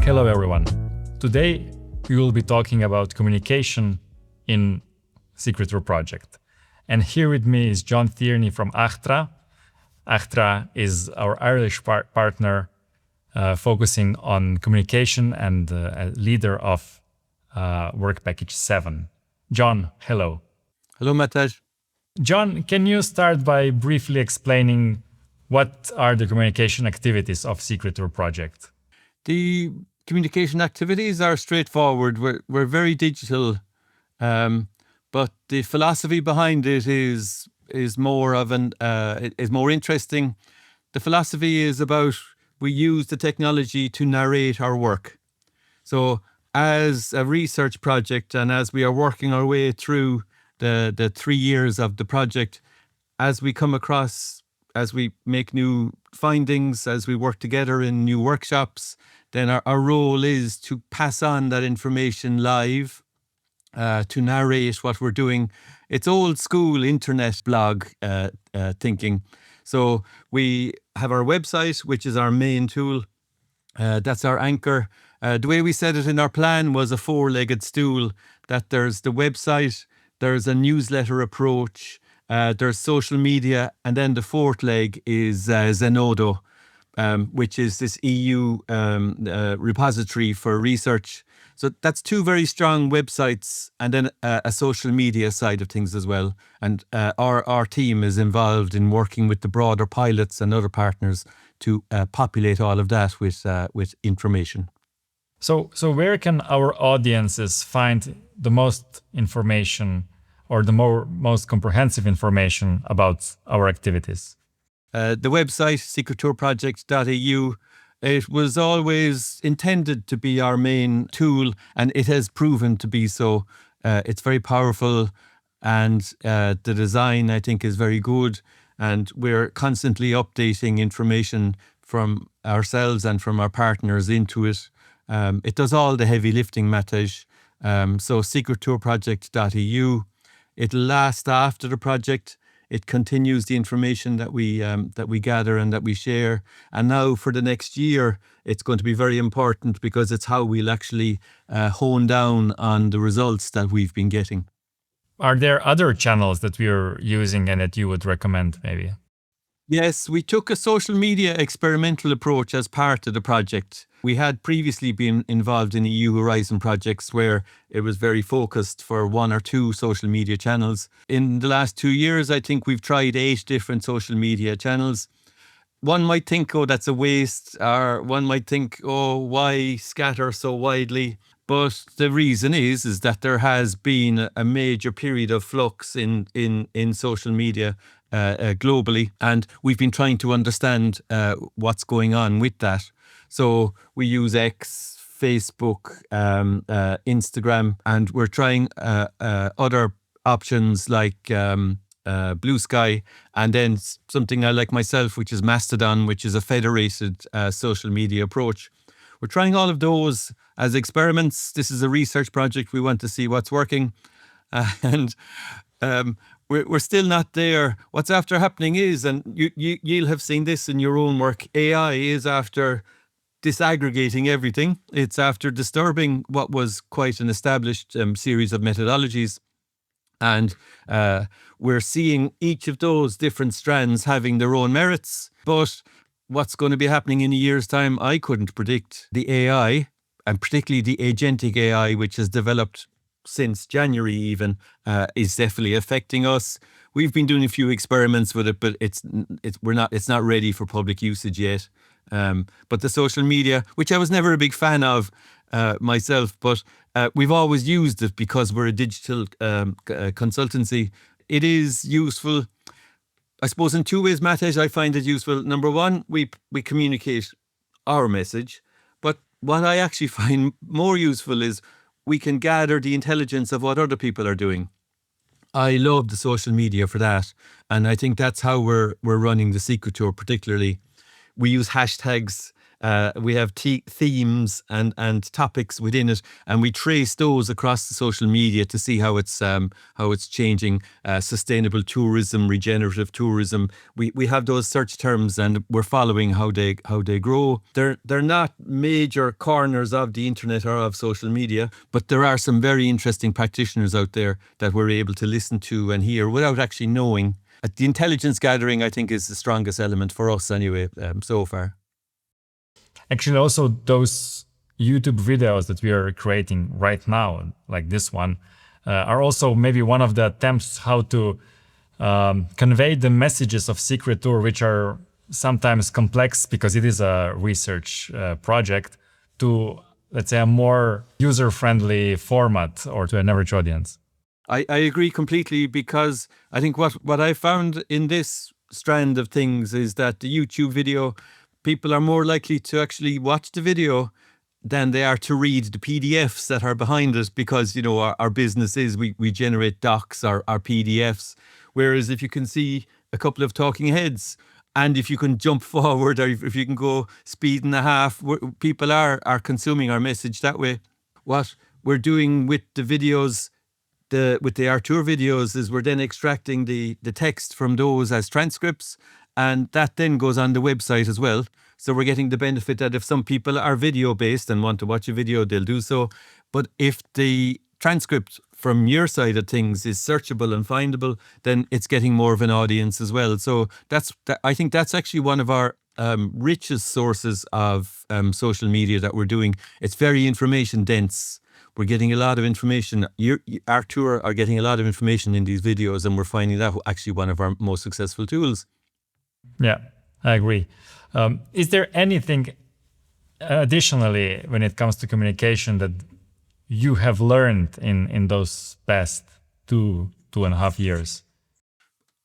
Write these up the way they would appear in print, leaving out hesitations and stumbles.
Hello everyone. Today we will be talking about communication in Secret Tour project. And here with me is John Tierney from Achtra. Achtra is our Irish partner focusing on communication and a leader of Work Package 7. John, hello. Hello, Matej. John, can you start by briefly explaining what are the communication activities of Secret Tour project? The communication activities are straightforward. We're very digital, but the philosophy behind it is more of is more interesting. The philosophy is about we use the technology to narrate our work. So, as a research project, and as we are working our way through the 3 years of the project, as we come across, as we make new findings, as we work together in new workshops, then our role is to pass on that information live, to narrate what we're doing. It's old school internet blog thinking. So we have our website, which is our main tool. That's our anchor. The way we said it in our plan was a four-legged stool, that there's the website, there's a newsletter approach, there's social media, and then the fourth leg is Zenodo, which is this EU repository for research. So that's two very strong websites, and then a social media side of things as well. And our team is involved in working with the broader pilots and other partners to populate all of that with information. So where can our audiences find the most information or the most comprehensive information about our activities? The website, secrettourproject.eu, it was always intended to be our main tool, and it has proven to be so. It's very powerful, and the design, I think, is very good, and we're constantly updating information from ourselves and from our partners into it. It does all the heavy lifting, Matej. So secrettourproject.eu. It'll last after the project. It continues the information that we gather and that we share. And now for the next year, it's going to be very important because it's how we'll actually hone down on the results that we've been getting. Are there other channels that we are using and that you would recommend maybe? Yes, we took a social media experimental approach as part of the project. We had previously been involved in EU Horizon projects where it was very focused for one or two social media channels. In the last 2 years, I think we've tried 8 different social media channels. One might think, oh, that's a waste, or one might think, oh, why scatter so widely? But the reason is that there has been a major period of flux in social media globally, and we've been trying to understand what's going on with that. So we use X, Facebook, Instagram, and we're trying other options like Blue Sky, and then something I like myself, which is Mastodon, which is a federated social media approach. We're trying all of those as experiments. This is a research project. We want to see what's working. And we're still not there. What's after happening is, and you'll have seen this in your own work, AI is after disaggregating everything. It's after disturbing what was quite an established series of methodologies. And we're seeing each of those different strands having their own merits. But what's going to be happening in a year's time, I couldn't predict. The AI, and particularly the agentic AI, which has developed since January even, is definitely affecting us. We've been doing a few experiments with it, but it's not ready for public usage yet. But the social media, which I was never a big fan of myself, but we've always used it because we're a digital consultancy. It is useful, I suppose, in 2 ways, Matej. I find it useful. Number one, we communicate our message, but what I actually find more useful is we can gather the intelligence of what other people are doing. I love the social media for that, and I think that's how we're running the Secret Tour particularly. We use hashtags We have themes and topics within it, and we trace those across the social media to see how it's changing. Sustainable tourism, regenerative tourism. We have those search terms, and we're following how they grow. They're not major corners of the internet or of social media, but there are some very interesting practitioners out there that we're able to listen to and hear without actually knowing. The intelligence gathering, I think, is the strongest element for us anyway, so far. Actually, also those YouTube videos that we are creating right now, like this one, are also maybe one of the attempts how to convey the messages of Secret Tour, which are sometimes complex because it is a research project, to, let's say, a more user-friendly format or to an average audience. I agree completely, because I think what I found in this strand of things is that the YouTube video, people are more likely to actually watch the video than they are to read the PDFs that are behind it, because, you know, our business is we generate docs or PDFs. Whereas if you can see a couple of talking heads, and if you can jump forward, or if you can go speed and a half, people are consuming our message that way. What we're doing with the videos, with the Artur videos, is we're then extracting the text from those as transcripts, and that then goes on the website as well. So we're getting the benefit that if some people are video based and want to watch a video, they'll do so. But if the transcript from your side of things is searchable and findable, then it's getting more of an audience as well. So I think that's actually one of our richest sources of social media that we're doing. It's very information dense. We're getting a lot of information. Artur are getting a lot of information in these videos, and we're finding that actually one of our most successful tools. Yeah, I agree. Is there anything additionally when it comes to communication that you have learned in those past 2.5 years?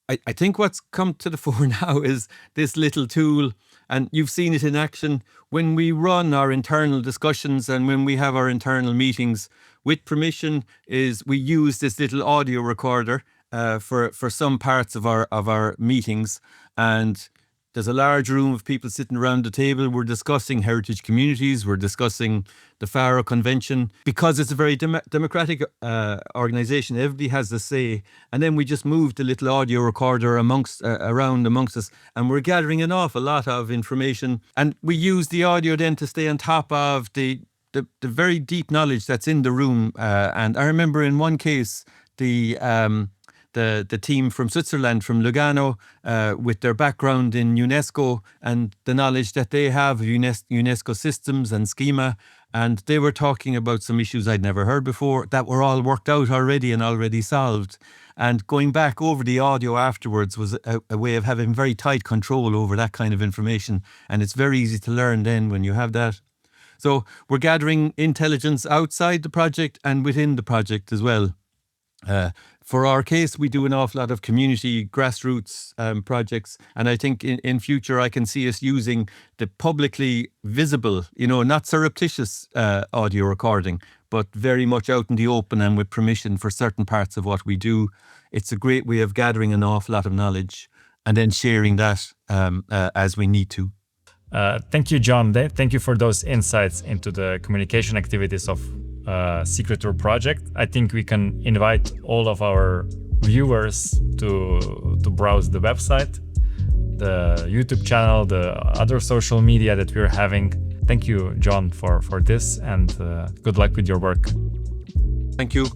I think what's come to the fore now is this little tool, and you've seen it in action when we run our internal discussions and when we have our internal meetings. With permission, is we use this little audio recorder for some parts of our meetings, and there's a large room of people sitting around the table. We're discussing heritage communities. We're discussing the Faro Convention, because it's a very democratic organisation. Everybody has a say. And then we just moved the little audio recorder around amongst us, and we're gathering an awful lot of information. And we use the audio then to stay on top of the very deep knowledge that's in the room. And I remember in one case, the team from Switzerland, from Lugano, with their background in UNESCO and the knowledge that they have of UNESCO systems and schema. And they were talking about some issues I'd never heard before that were all worked out already and already solved. And going back over the audio afterwards was a way of having very tight control over that kind of information. And it's very easy to learn then when you have that. So we're gathering intelligence outside the project and within the project as well. For our case, we do an awful lot of community grassroots projects, and I think in future I can see us using the publicly visible, not surreptitious audio recording, but very much out in the open and with permission for certain parts of what we do. It's a great way of gathering an awful lot of knowledge and then sharing that as we need to. Thank you, John. Thank you for those insights into the communication activities of Secret Tour project. I think we can invite all of our viewers to browse the website, the YouTube channel, the other social media that we're having. Thank you, John, for this, and good luck with your work. Thank you.